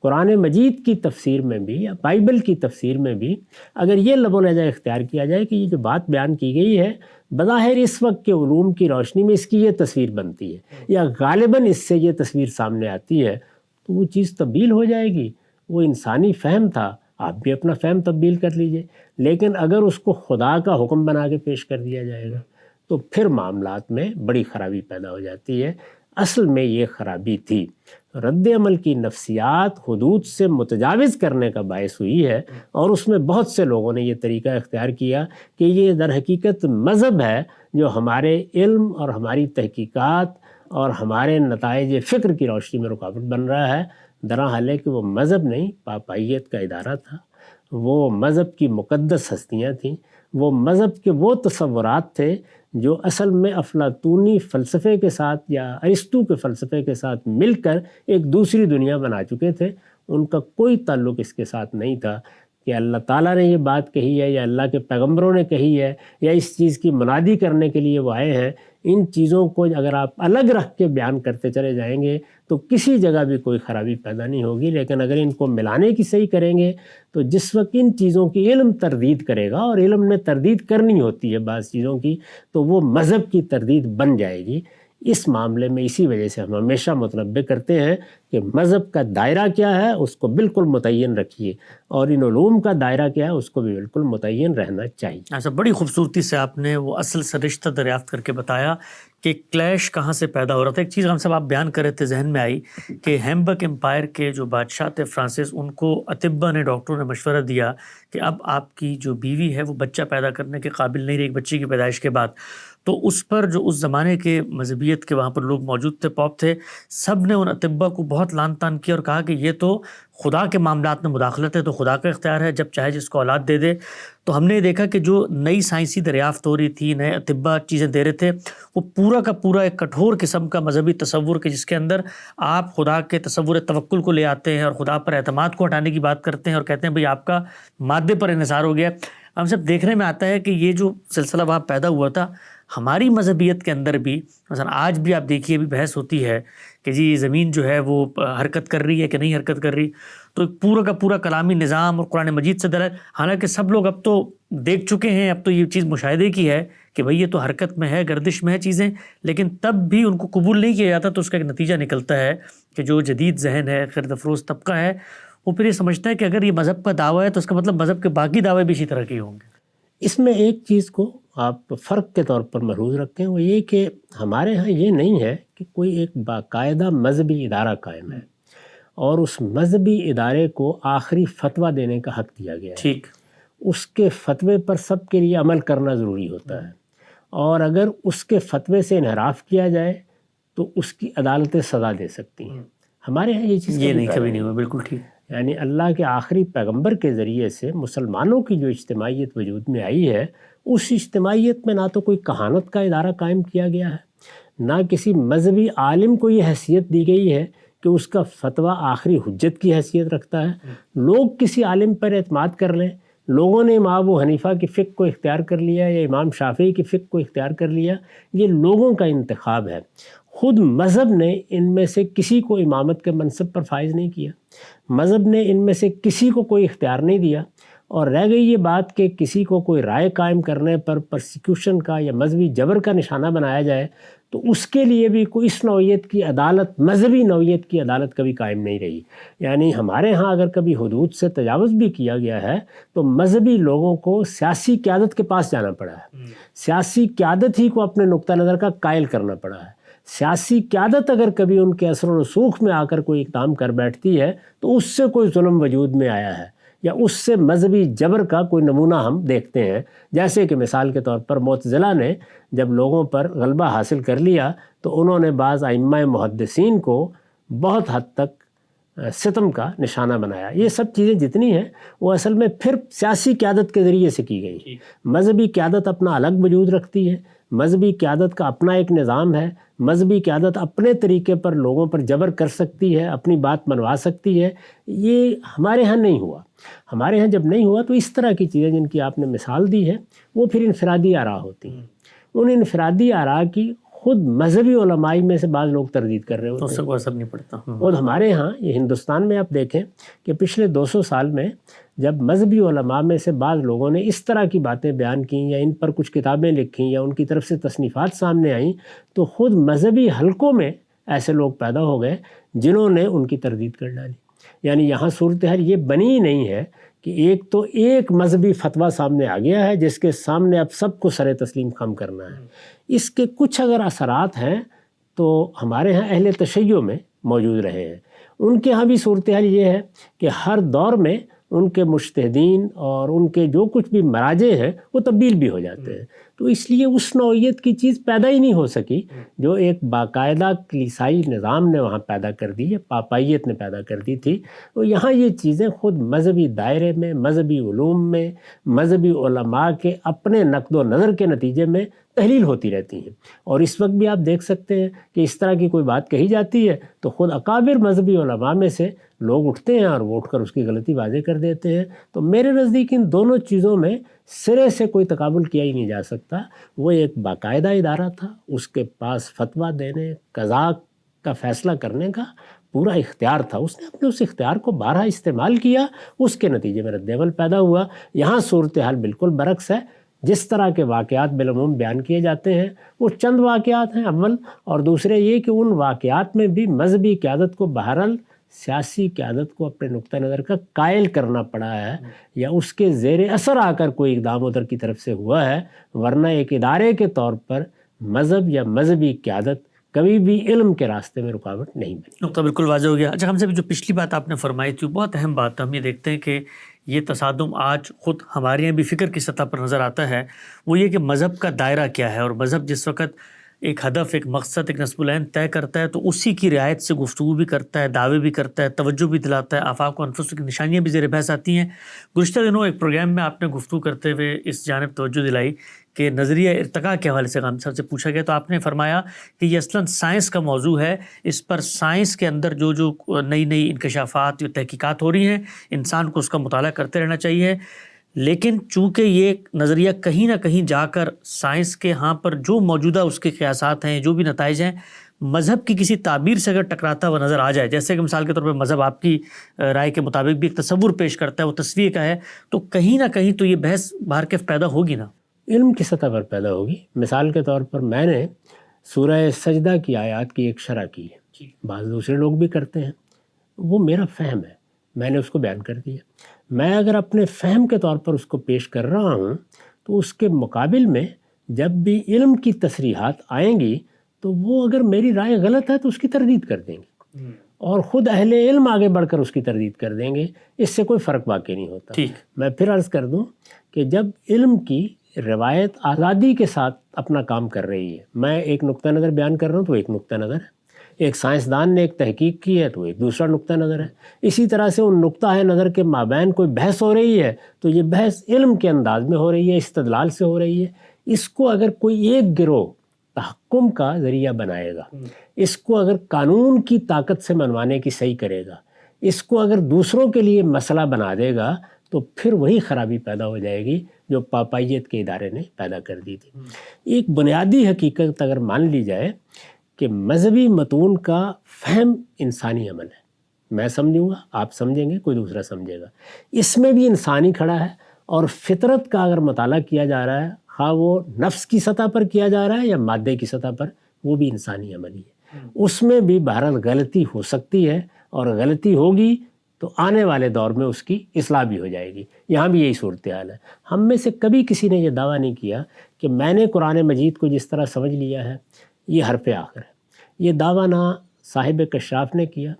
قرآن مجید کی تفسیر میں بھی یا بائبل کی تفسیر میں بھی اگر یہ لب و لہجہ اختیار کیا جائے کہ یہ جو بات بیان کی گئی ہے بظاہر اس وقت کے علوم کی روشنی میں اس کی یہ تصویر بنتی ہے یا غالباً اس سے یہ تصویر سامنے آتی ہے، تو وہ چیز تبدیل ہو جائے گی۔ وہ انسانی فہم تھا، آپ بھی اپنا فہم تبدیل کر لیجئے، لیکن اگر اس کو خدا کا حکم بنا کے پیش کر دیا جائے گا تو پھر معاملات میں بڑی خرابی پیدا ہو جاتی ہے۔ اصل میں یہ خرابی تھی، رد عمل کی نفسیات حدود سے متجاوز کرنے کا باعث ہوئی ہے، اور اس میں بہت سے لوگوں نے یہ طریقہ اختیار کیا کہ یہ در حقیقت مذہب ہے جو ہمارے علم اور ہماری تحقیقات اور ہمارے نتائج فکر کی روشنی میں رکاوٹ بن رہا ہے۔ درحال ہے کہ وہ مذہب نہیں، پاپائیت کا ادارہ تھا، وہ مذہب کی مقدس ہستیاں تھیں، وہ مذہب کے وہ تصورات تھے جو اصل میں افلاطونی فلسفے کے ساتھ یا ارسطو کے فلسفے کے ساتھ مل کر ایک دوسری دنیا بنا چکے تھے۔ ان کا کوئی تعلق اس کے ساتھ نہیں تھا کہ اللہ تعالیٰ نے یہ بات کہی ہے یا اللہ کے پیغمبروں نے کہی ہے یا اس چیز کی منادی کرنے کے لیے وہ آئے ہیں۔ ان چیزوں کو اگر آپ الگ رکھ کے بیان کرتے چلے جائیں گے تو کسی جگہ بھی کوئی خرابی پیدا نہیں ہوگی، لیکن اگر ان کو ملانے کی صحیح کریں گے تو جس وقت ان چیزوں کی علم تردید کرے گا، اور علم میں تردید کرنی ہوتی ہے بعض چیزوں کی، تو وہ مذہب کی تردید بن جائے گی۔ اس معاملے میں اسی وجہ سے ہم ہمیشہ متنبہ کرتے ہیں کہ مذہب کا دائرہ کیا ہے اس کو بالکل متعین رکھیے، اور ان علوم کا دائرہ کیا ہے اس کو بھی بالکل متعین رہنا چاہیے۔ ایسا بڑی خوبصورتی سے آپ نے وہ اصل سے رشتہ دریافت کر کے بتایا کہ کلیش کہاں سے پیدا ہو رہا تھا۔ ایک چیز ہم سب آپ بیان کر رہے تھے ذہن میں آئی کہ ہیمبرگ امپائر کے جو بادشاہ تھے فرانسس، ان کو اطباء نے، ڈاکٹروں نے مشورہ دیا کہ اب آپ کی جو بیوی ہے وہ بچہ پیدا کرنے کے قابل نہیں رہی ایک بچے کی پیدائش کے بعد۔ تو اس پر جو اس زمانے کے مذہبیت کے وہاں پر لوگ موجود تھے، پوپ تھے، سب نے ان اطباء کو بہت لان تان کیا اور کہا کہ یہ تو خدا کے معاملات میں مداخلت ہے، تو خدا کا اختیار ہے، جب چاہے جس کو اولاد دے دے۔ تو ہم نے دیکھا کہ جو نئی سائنسی دریافت ہو رہی تھی، نئے اطباء چیزیں دے رہے تھے، وہ پورا کا پورا ایک کٹھور قسم کا مذہبی تصور کہ جس کے اندر آپ خدا کے تصور توکل کو لے آتے ہیں اور خدا پر اعتماد کو ہٹانے کی بات کرتے ہیں اور کہتے ہیں بھئی آپ کا مادے پر انحصار ہو گیا۔ ہم سب دیکھنے میں آتا ہے کہ یہ جو سلسلہ وہاں پیدا ہوا تھا ہماری مذہبیت کے اندر بھی، مثلا آج بھی آپ دیکھیے ابھی بحث ہوتی ہے کہ جی زمین جو ہے وہ حرکت کر رہی ہے کہ نہیں حرکت کر رہی، تو ایک پورا کا پورا کلامی نظام اور قرآن مجید سے دلائل، حالانکہ سب لوگ اب تو دیکھ چکے ہیں، اب تو یہ چیز مشاہدے کی ہے کہ بھئی یہ تو حرکت میں ہے، گردش میں ہے چیزیں، لیکن تب بھی ان کو قبول نہیں کیا جاتا۔ تو اس کا ایک نتیجہ نکلتا ہے کہ جو جدید ذہن ہے، خرد افروز طبقہ ہے، وہ پھر یہ سمجھتا ہے کہ اگر یہ مذہب کا دعویٰ ہے تو اس کا مطلب مذہب کے باقی دعوے بھی اسی طرح کے ہوں گے۔ اس میں ایک چیز کو آپ فرق کے طور پر ملحوظ رکھیں، وہ یہ کہ ہمارے ہاں یہ نہیں ہے کہ کوئی ایک باقاعدہ مذہبی ادارہ قائم ہے اور اس مذہبی ادارے کو آخری فتویٰ دینے کا حق دیا گیا ہے۔ ٹھیک، اس کے فتوے پر سب کے لیے عمل کرنا ضروری ہوتا ہے، اور اگر اس کے فتوے سے انحراف کیا جائے تو اس کی عدالتیں سزا دے سکتی ہیں۔ ہمارے ہاں یہ چیز کبھی نہیں ہوا۔ بالکل ٹھیک، یعنی اللہ کے آخری پیغمبر کے ذریعے سے مسلمانوں کی جو اجتماعیت وجود میں آئی ہے، اس اجتماعیت میں نہ تو کوئی کہانت کا ادارہ قائم کیا گیا ہے، نہ کسی مذہبی عالم کو یہ حیثیت دی گئی ہے کہ اس کا فتویٰ آخری حجت کی حیثیت رکھتا ہے۔ لوگ کسی عالم پر اعتماد کر لیں، لوگوں نے امام ابو حنیفہ کی فقہ کو اختیار کر لیا یا امام شافعی کی فقہ کو اختیار کر لیا، یہ لوگوں کا انتخاب ہے۔ خود مذہب نے ان میں سے کسی کو امامت کے منصب پر فائز نہیں کیا، مذہب نے ان میں سے کسی کو کوئی اختیار نہیں دیا، اور رہ گئی یہ بات کہ کسی کو کوئی رائے قائم کرنے پر پرسیکیوشن کا یا مذہبی جبر کا نشانہ بنایا جائے، تو اس کے لیے بھی کوئی اس نوعیت کی عدالت، مذہبی نوعیت کی عدالت کبھی قائم نہیں رہی۔ یعنی ہمارے ہاں اگر کبھی حدود سے تجاوز بھی کیا گیا ہے تو مذہبی لوگوں کو سیاسی قیادت کے پاس جانا پڑا ہے، سیاسی قیادت ہی کو اپنے نقطہ نظر کا قائل کرنا پڑا ہے۔ سیاسی قیادت اگر کبھی ان کے اثر و رسوخ میں آ کر کوئی اقدام کر بیٹھتی ہے تو اس سے کوئی ظلم وجود میں آیا ہے یا اس سے مذہبی جبر کا کوئی نمونہ ہم دیکھتے ہیں۔ جیسے کہ مثال کے طور پر معتزلہ نے جب لوگوں پر غلبہ حاصل کر لیا تو انہوں نے بعض ائمہ محدثین کو بہت حد تک ستم کا نشانہ بنایا۔ یہ سب چیزیں جتنی ہیں وہ اصل میں پھر سیاسی قیادت کے ذریعے سے کی گئی۔ مذہبی قیادت اپنا الگ وجود رکھتی ہے، مذہبی قیادت کا اپنا ایک نظام ہے، مذہبی قیادت اپنے طریقے پر لوگوں پر جبر کر سکتی ہے، اپنی بات منوا سکتی ہے۔ یہ ہمارے ہاں نہیں ہوا۔ ہمارے ہاں جب نہیں ہوا تو اس طرح کی چیزیں جن کی آپ نے مثال دی ہے وہ پھر انفرادی آراء ہوتی ہیں۔ ان انفرادی آراء کی خود مذہبی علماء میں سے بعض لوگ تردید کر رہے ہوتے ہیں، اس سے کوئی اثر نہیں پڑتا۔ اور ہمارے ہاں یہ ہندوستان میں آپ دیکھیں کہ پچھلے 200 سال میں جب مذہبی علماء میں سے بعض لوگوں نے اس طرح کی باتیں بیان کیں یا ان پر کچھ کتابیں لکھیں یا ان کی طرف سے تصنیفات سامنے آئیں تو خود مذہبی حلقوں میں ایسے لوگ پیدا ہو گئے جنہوں نے ان کی تردید کر ڈالی۔ یعنی یہاں صورتحال یہ بنی ہی نہیں ہے کہ ایک مذہبی فتویٰ سامنے آ گیا ہے جس کے سامنے اب سب کو سر تسلیم خم کرنا ہے۔ اس کے کچھ اگر اثرات ہیں تو ہمارے ہاں اہل تشیع میں موجود رہے ہیں۔ ان کے ہاں بھی صورتحال یہ ہے کہ ہر دور میں ان کے مجتہدین اور ان کے جو کچھ بھی مراجع ہیں وہ تبدیل بھی ہو جاتے ہیں، تو اس لیے اس نوعیت کی چیز پیدا ہی نہیں ہو سکی جو ایک باقاعدہ کلیسائی نظام نے وہاں پیدا کر دی ہے، پاپائیت نے پیدا کر دی تھی۔ تو یہاں یہ چیزیں خود مذہبی دائرے میں، مذہبی علوم میں، مذہبی علماء کے اپنے نقد و نظر کے نتیجے میں تحلیل ہوتی رہتی ہیں۔ اور اس وقت بھی آپ دیکھ سکتے ہیں کہ اس طرح کی کوئی بات کہی جاتی ہے تو خود اکابر مذہبی علماء میں سے لوگ اٹھتے ہیں اور وہ اٹھ کر اس کی غلطی واضح کر دیتے ہیں. تو میرے نزدیک ان دونوں چیزوں میں سرے سے کوئی تقابل کیا ہی نہیں جا سکتا. وہ ایک باقاعدہ ادارہ تھا، اس کے پاس فتویٰ دینے، قضاء کا فیصلہ کرنے کا پورا اختیار تھا. اس نے اپنے اس اختیار کو بارہا استعمال کیا، اس کے نتیجے میں رد عمل پیدا ہوا. یہاں صورتحال بالکل برعکس ہے. جس طرح کے واقعات بالعموم بیان کیے جاتے ہیں وہ چند واقعات ہیں اول، اور دوسرے یہ کہ ان واقعات میں بھی مذہبی قیادت کو بہرحال سیاسی قیادت کو اپنے نقطہ نظر کا قائل کرنا پڑا ہے، یا اس کے زیر اثر آ کر کوئی اقدام ادھر کی طرف سے ہوا ہے. ورنہ ایک ادارے کے طور پر مذہب یا مذہبی قیادت کبھی بھی علم کے راستے میں رکاوٹ نہیں بنی. نقطہ بالکل واضح ہو گیا. اچھا، ہم سے جو پچھلی بات آپ نے فرمائی تھی وہ بہت اہم بات ہے. ہم یہ دیکھتے ہیں کہ یہ تصادم آج خود ہمارے یہاں بھی فکر کی سطح پر نظر آتا ہے. وہ یہ کہ مذہب کا دائرہ کیا ہے، اور مذہب جس وقت ایک ہدف، ایک مقصد، ایک نصب العین طے کرتا ہے تو اسی کی رعایت سے گفتگو بھی کرتا ہے، دعوے بھی کرتا ہے، توجہ بھی دلاتا ہے، آفاق و انفس کی نشانیاں بھی زیر بحث آتی ہیں. گزشتہ دنوں ایک پروگرام میں آپ نے گفتگو کرتے ہوئے اس جانب توجہ دلائی کہ نظریہ ارتقاء کے حوالے سے غام صاحب سے پوچھا گیا تو آپ نے فرمایا کہ یہ اصلاً سائنس کا موضوع ہے. اس پر سائنس کے اندر جو نئی نئی انکشافات یا تحقیقات ہو رہی ہیں، انسان کو اس کا مطالعہ کرتے رہنا چاہیے. لیکن چونکہ یہ نظریہ کہیں نہ کہیں جا کر سائنس کے ہاں پر جو موجودہ اس کے قیاسات ہیں، جو بھی نتائج ہیں، مذہب کی کسی تعبیر سے اگر ٹکراتا ہوا نظر آ جائے، جیسے کہ مثال کے طور پر مذہب آپ کی رائے کے مطابق بھی ایک تصور پیش کرتا ہے، وہ تصویر کا ہے، تو کہیں نہ کہیں تو یہ بحث باہر کیف پیدا ہوگی نا. علم کی سطح پر پیدا ہوگی. مثال کے طور پر میں نے سورہ سجدہ کی آیات کی ایک شرح کی ہے، بعض دوسرے لوگ بھی کرتے ہیں، وہ میرا فہم ہے، میں نے اس کو بیان کر دیا. میں اگر اپنے فہم کے طور پر اس کو پیش کر رہا ہوں تو اس کے مقابل میں جب بھی علم کی تصریحات آئیں گی تو وہ اگر میری رائے غلط ہے تو اس کی تردید کر دیں گے، اور خود اہل علم آگے بڑھ کر اس کی تردید کر دیں گے. اس سے کوئی فرق واقع نہیں ہوتا. میں پھر عرض کر دوں کہ جب علم کی روایت آزادی کے ساتھ اپنا کام کر رہی ہے، میں ایک نقطہ نظر بیان کر رہا ہوں تو ایک نقطہ نظر ہے، ایک سائنسدان نے ایک تحقیق کی ہے تو ایک دوسرا نقطہ نظر ہے. اسی طرح سے ان نقطہ نظر کے مابین کوئی بحث ہو رہی ہے تو یہ بحث علم کے انداز میں ہو رہی ہے، استدلال سے ہو رہی ہے. اس کو اگر کوئی ایک گروہ تحکم کا ذریعہ بنائے گا، اس کو اگر قانون کی طاقت سے منوانے کی صحیح کرے گا، اس کو اگر دوسروں کے لیے مسئلہ بنا دے گا تو پھر وہی خرابی پیدا ہو جائے گی جو پاپائیت کے ادارے نے پیدا کر دی تھی. ایک بنیادی حقیقت اگر مان لی جائے کہ مذہبی متون کا فہم انسانی عمل ہے، میں سمجھوں گا، آپ سمجھیں گے، کوئی دوسرا سمجھے گا، اس میں بھی انسانی کھڑا ہے. اور فطرت کا اگر مطالعہ کیا جا رہا ہے، خواہ وہ نفس کی سطح پر کیا جا رہا ہے یا مادے کی سطح پر، وہ بھی انسانی عمل ہی ہے. اس میں بھی بہرحال غلطی ہو سکتی ہے، اور غلطی ہوگی تو آنے والے دور میں اس کی اصلاح بھی ہو جائے گی. یہاں بھی یہی صورتحال ہے. ہم میں سے کبھی کسی نے یہ دعویٰ نہیں کیا کہ میں نے قرآن مجید کو جس طرح سمجھ لیا ہے یہ حرف آخر ہے. یہ دعویٰ نہ صاحب کشاف نے کیا،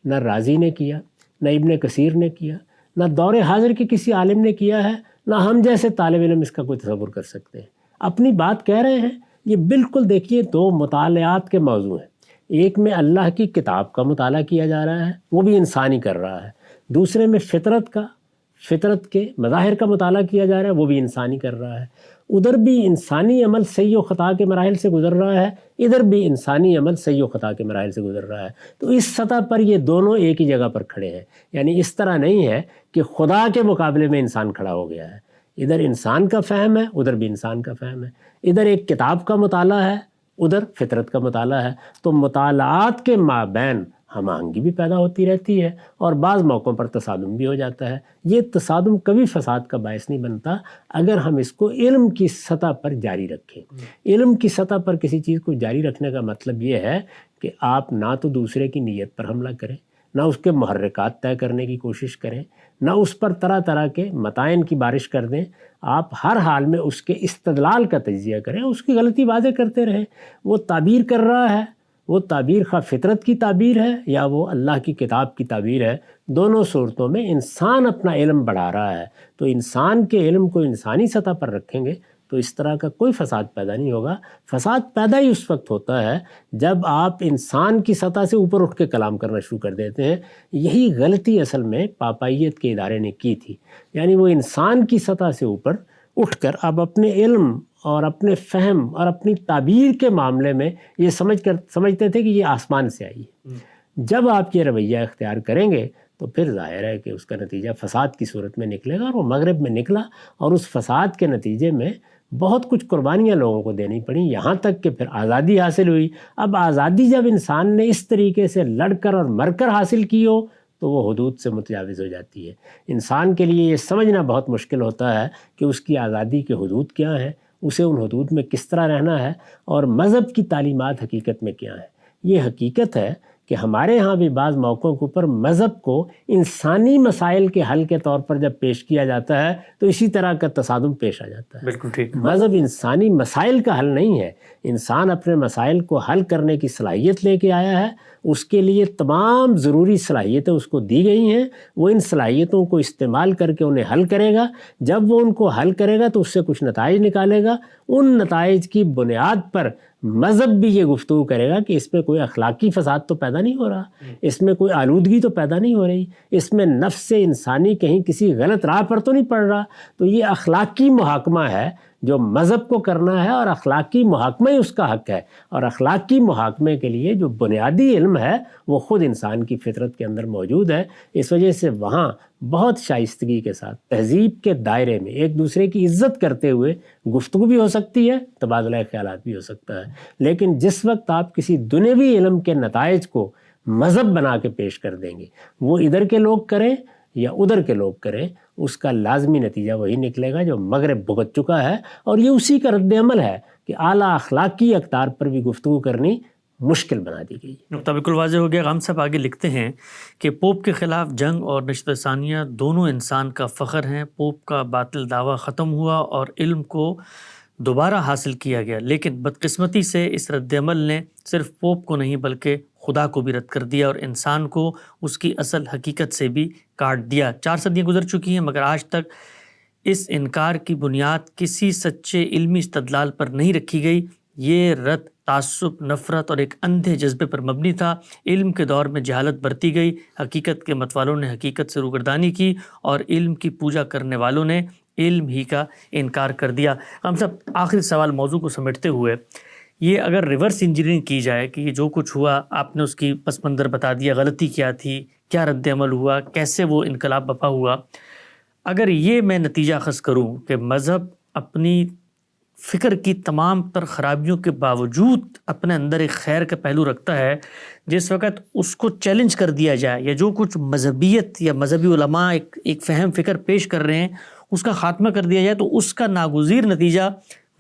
نہ رازی نے کیا، نہ ابن کثیر نے کیا، نہ دور حاضر کے کسی عالم نے کیا ہے، نہ ہم جیسے طالب علم اس کا کوئی تصور کر سکتے ہیں. اپنی بات کہہ رہے ہیں. یہ بالکل دیکھیے دو مطالعات کے موضوع ہیں. ایک میں اللہ کی کتاب کا مطالعہ کیا جا رہا ہے، وہ بھی انسانی کر رہا ہے. دوسرے میں فطرت کے مظاہر کا مطالعہ کیا جا رہا ہے، وہ بھی انسانی کر رہا ہے. ادھر بھی انسانی عمل صحیح و خطا کے مراحل سے گزر رہا ہے، ادھر بھی انسانی عمل صحیح و خطا کے مراحل سے گزر رہا ہے. تو اس سطح پر یہ دونوں ایک ہی جگہ پر کھڑے ہیں. یعنی اس طرح نہیں ہے کہ خدا کے مقابلے میں انسان کھڑا ہو گیا ہے. ادھر انسان کا فہم ہے، ادھر بھی انسان کا فہم ہے. ادھر ایک کتاب کا مطالعہ ہے، ادھر فطرت کا مطالعہ ہے. تو مطالعات کے مابین ہم آہنگی بھی پیدا ہوتی رہتی ہے، اور بعض موقعوں پر تصادم بھی ہو جاتا ہے. یہ تصادم کبھی فساد کا باعث نہیں بنتا اگر ہم اس کو علم کی سطح پر جاری رکھیں. علم کی سطح پر کسی چیز کو جاری رکھنے کا مطلب یہ ہے کہ آپ نہ تو دوسرے کی نیت پر حملہ کریں، نہ اس کے محرکات طے کرنے کی کوشش کریں، نہ اس پر طرح طرح کے متائن کی بارش کر دیں. آپ ہر حال میں اس کے استدلال کا تجزیہ کریں، اس کی غلطی واضح کرتے رہیں. وہ تعبیر کر رہا ہے، وہ تعبیر خواہ فطرت کی تعبیر ہے یا وہ اللہ کی کتاب کی تعبیر ہے، دونوں صورتوں میں انسان اپنا علم بڑھا رہا ہے. تو انسان کے علم کو انسانی سطح پر رکھیں گے تو اس طرح کا کوئی فساد پیدا نہیں ہوگا. فساد پیدا ہی اس وقت ہوتا ہے جب آپ انسان کی سطح سے اوپر اٹھ کے کلام کرنا شروع کر دیتے ہیں. یہی غلطی اصل میں پاپائیت کے ادارے نے کی تھی. یعنی وہ انسان کی سطح سے اوپر اٹھ کر اب اپنے علم اور اپنے فہم اور اپنی تعبیر کے معاملے میں یہ سمجھتے تھے کہ یہ آسمان سے آئی ہے. جب آپ یہ رویہ اختیار کریں گے تو پھر ظاہر ہے کہ اس کا نتیجہ فساد کی صورت میں نکلے گا، اور وہ مغرب میں نکلا، اور اس فساد کے نتیجے میں بہت کچھ قربانیاں لوگوں کو دینی پڑیں، یہاں تک کہ پھر آزادی حاصل ہوئی۔ اب آزادی جب انسان نے اس طریقے سے لڑ کر اور مر کر حاصل کی ہو تو وہ حدود سے متجاوز ہو جاتی ہے۔ انسان کے لیے یہ سمجھنا بہت مشکل ہوتا ہے کہ اس کی آزادی کے حدود کیا ہیں، اسے ان حدود میں کس طرح رہنا ہے، اور مذہب کی تعلیمات حقیقت میں کیا ہیں۔ یہ حقیقت ہے کہ ہمارے ہاں بھی بعض موقعوں کے اوپر مذہب کو انسانی مسائل کے حل کے طور پر جب پیش کیا جاتا ہے تو اسی طرح کا تصادم پیش آ جاتا ہے۔ بالکل ٹھیک۔ مذہب انسانی مسائل کا حل نہیں ہے، انسان اپنے مسائل کو حل کرنے کی صلاحیت لے کے آیا ہے، اس کے لیے تمام ضروری صلاحیتیں اس کو دی گئی ہیں، وہ ان صلاحیتوں کو استعمال کر کے انہیں حل کرے گا۔ جب وہ ان کو حل کرے گا تو اس سے کچھ نتائج نکالے گا، ان نتائج کی بنیاد پر مذہب بھی یہ گفتگو کرے گا کہ اس میں کوئی اخلاقی فساد تو پیدا نہیں ہو رہا، اس میں کوئی آلودگی تو پیدا نہیں ہو رہی، اس میں نفس انسانی کہیں کسی غلط راہ پر تو نہیں پڑ رہا۔ تو یہ اخلاقی محاکمہ ہے جو مذہب کو کرنا ہے، اور اخلاقی محاکمہ ہی اس کا حق ہے، اور اخلاقی محاکمے کے لیے جو بنیادی علم ہے وہ خود انسان کی فطرت کے اندر موجود ہے۔ اس وجہ سے وہاں بہت شائستگی کے ساتھ تہذیب کے دائرے میں ایک دوسرے کی عزت کرتے ہوئے گفتگو بھی ہو سکتی ہے، تبادلہ خیالات بھی ہو سکتا ہے۔ لیکن جس وقت آپ کسی دنیوی علم کے نتائج کو مذہب بنا کے پیش کر دیں گے، وہ ادھر کے لوگ کریں یا ادھر کے لوگ کریں، اس کا لازمی نتیجہ وہی نکلے گا جو مغرب بھگت چکا ہے، اور یہ اسی کا رد عمل ہے کہ اعلیٰ اخلاقی اقدار پر بھی گفتگو کرنی مشکل بنا دی گئی۔ نقطہ بالکل واضح ہو گیا۔ غام صاحب آگے لکھتے ہیں کہ پوپ کے خلاف جنگ اور نشست ثانیہ دونوں انسان کا فخر ہیں۔ پوپ کا باطل دعویٰ ختم ہوا اور علم کو دوبارہ حاصل کیا گیا، لیکن بدقسمتی سے اس رد عمل نے صرف پوپ کو نہیں بلکہ خدا کو بھی رد کر دیا اور انسان کو اس کی اصل حقیقت سے بھی کاٹ دیا۔ 4 صدیاں گزر چکی ہیں مگر آج تک اس انکار کی بنیاد کسی سچے علمی استدلال پر نہیں رکھی گئی۔ یہ رد تعصب، نفرت اور ایک اندھے جذبے پر مبنی تھا۔ علم کے دور میں جہالت برتی گئی، حقیقت کے متوالوں نے حقیقت سے روگردانی کی اور علم کی پوجا کرنے والوں نے علم ہی کا انکار کر دیا۔ ہم سب آخری سوال موضوع کو سمیٹتے ہوئے، یہ اگر ریورس انجینئرنگ کی جائے کہ یہ جو کچھ ہوا، آپ نے اس کی پس منظر بتا دیا، غلطی کیا تھی، کیا رد عمل ہوا، کیسے وہ انقلاب بپا ہوا، اگر یہ میں نتیجہ اخذ کروں کہ مذہب اپنی فکر کی تمام تر خرابیوں کے باوجود اپنے اندر ایک خیر کا پہلو رکھتا ہے، جس وقت اس کو چیلنج کر دیا جائے یا جو کچھ مذہبیت یا مذہبی علماء ایک فہم فکر پیش کر رہے ہیں اس کا خاتمہ کر دیا جائے، تو اس کا ناگزیر نتیجہ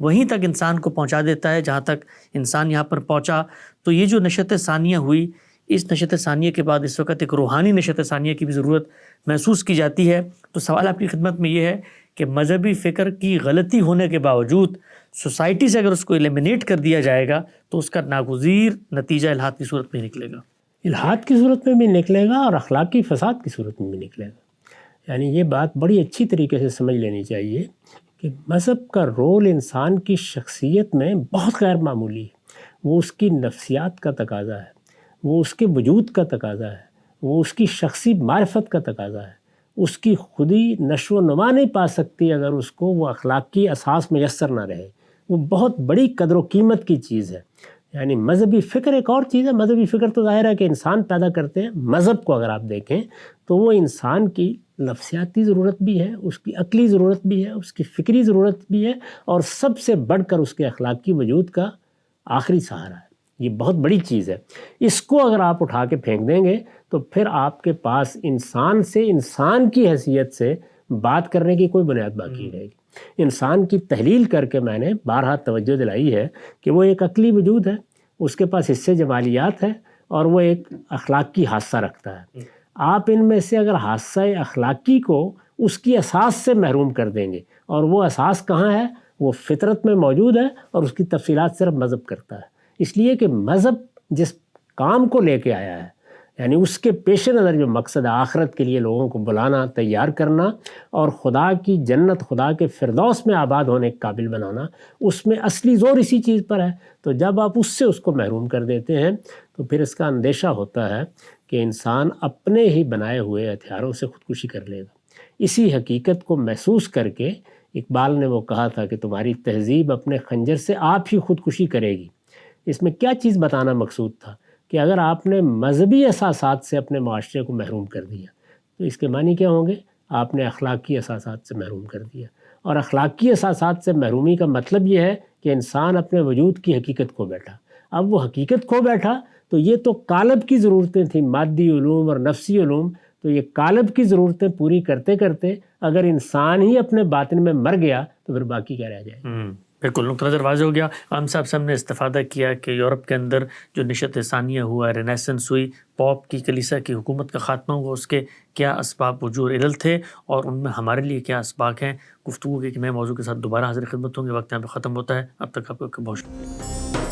وہیں تک انسان کو پہنچا دیتا ہے جہاں تک انسان یہاں پر پہنچا۔ تو یہ جو نشست ثانیہ ہوئی، اس نشست ثانیہ کے بعد اس وقت ایک روحانی نشست ثانیہ کی بھی ضرورت محسوس کی جاتی ہے۔ تو سوال آپ کی خدمت میں یہ ہے کہ مذہبی فکر کی غلطی ہونے کے باوجود سوسائٹی سے اگر اس کو ایلیمینیٹ کر دیا جائے گا تو اس کا ناگزیر نتیجہ الحاد کی صورت میں نکلے گا، الحاد کی صورت میں بھی نکلے گا اور اخلاقی فساد کی صورت میں بھی نکلے گا۔ یعنی یہ بات بڑی اچھی طریقے سے سمجھ لینی چاہیے کہ مذہب کا رول انسان کی شخصیت میں بہت غیر معمولی ہے۔ وہ اس کی نفسیات کا تقاضا ہے، وہ اس کے وجود کا تقاضا ہے، وہ اس کی شخصی معرفت کا تقاضا ہے۔ اس کی خودی نشو و نما نہیں پا سکتی اگر اس کو وہ اخلاقی اساس میسر نہ رہے۔ وہ بہت بڑی قدر و قیمت کی چیز ہے۔ یعنی مذہبی فکر ایک اور چیز ہے، مذہبی فکر تو ظاہر ہے کہ انسان پیدا کرتے ہیں، مذہب کو اگر آپ دیکھیں تو وہ انسان کی نفسیاتی ضرورت بھی ہے، اس کی عقلی ضرورت بھی ہے، اس کی فکری ضرورت بھی ہے، اور سب سے بڑھ کر اس کے اخلاقی وجود کا آخری سہارا ہے۔ یہ بہت بڑی چیز ہے۔ اس کو اگر آپ اٹھا کے پھینک دیں گے تو پھر آپ کے پاس انسان سے، انسان کی حیثیت سے بات کرنے کی کوئی بنیاد باقی نہیں رہے گی۔ انسان کی تحلیل کر کے میں نے بارہا توجہ دلائی ہے کہ وہ ایک عقلی وجود ہے، اس کے پاس حصے جمالیات ہے، اور وہ ایک اخلاقی حادثہ رکھتا ہے۔ آپ ان میں سے اگر حادثہ اخلاقی کو اس کی اساس سے محروم کر دیں گے، اور وہ اساس کہاں ہے؟ وہ فطرت میں موجود ہے، اور اس کی تفصیلات صرف مذہب کرتا ہے۔ اس لیے کہ مذہب جس کام کو لے کے آیا ہے، یعنی اس کے پیش نظر جو مقصد ہے آخرت کے لیے لوگوں کو بلانا، تیار کرنا اور خدا کی جنت، خدا کے فردوس میں آباد ہونے کے قابل بنانا، اس میں اصلی زور اسی چیز پر ہے۔ تو جب آپ اس سے اس کو محروم کر دیتے ہیں تو پھر اس کا اندیشہ ہوتا ہے کہ انسان اپنے ہی بنائے ہوئے ہتھیاروں سے خودکشی کر لے گا۔ اسی حقیقت کو محسوس کر کے اقبال نے وہ کہا تھا کہ تمہاری تہذیب اپنے خنجر سے آپ ہی خودکشی کرے گی۔ اس میں کیا چیز بتانا مقصود تھا کہ اگر آپ نے مذہبی اساسات سے اپنے معاشرے کو محروم کر دیا، تو اس کے معنی کیا ہوں گے؟ آپ نے اخلاقی اساسات سے محروم کر دیا، اور اخلاقی اساسات سے محرومی کا مطلب یہ ہے کہ انسان اپنے وجود کی حقیقت کھو بیٹھا۔ اب وہ حقیقت کھو بیٹھا تو یہ تو قالب کی ضرورتیں تھیں، مادی علوم اور نفسی علوم، تو یہ قالب کی ضرورتیں پوری کرتے کرتے اگر انسان ہی اپنے باطن میں مر گیا تو پھر باقی کیا رہ جائے گا؟ بالکل نقطہ نظر واضح ہو گیا۔ عام صاحب سے ہم نے استفادہ کیا کہ یورپ کے اندر جو نشت ثانیہ ہوا، رینیسنس ہوئی، پوپ کی کلیسا کی حکومت کا خاتمہ ہوا، اس کے کیا اسباب وجود علل تھے اور ان میں ہمارے لیے کیا اسباق ہیں۔ گفتگو کے ایک نئے موضوع کے ساتھ دوبارہ حاضر خدمت ہوں گے۔ وقت یہاں پہ ختم ہوتا ہے، اب تک آپ کو بہت شکریہ۔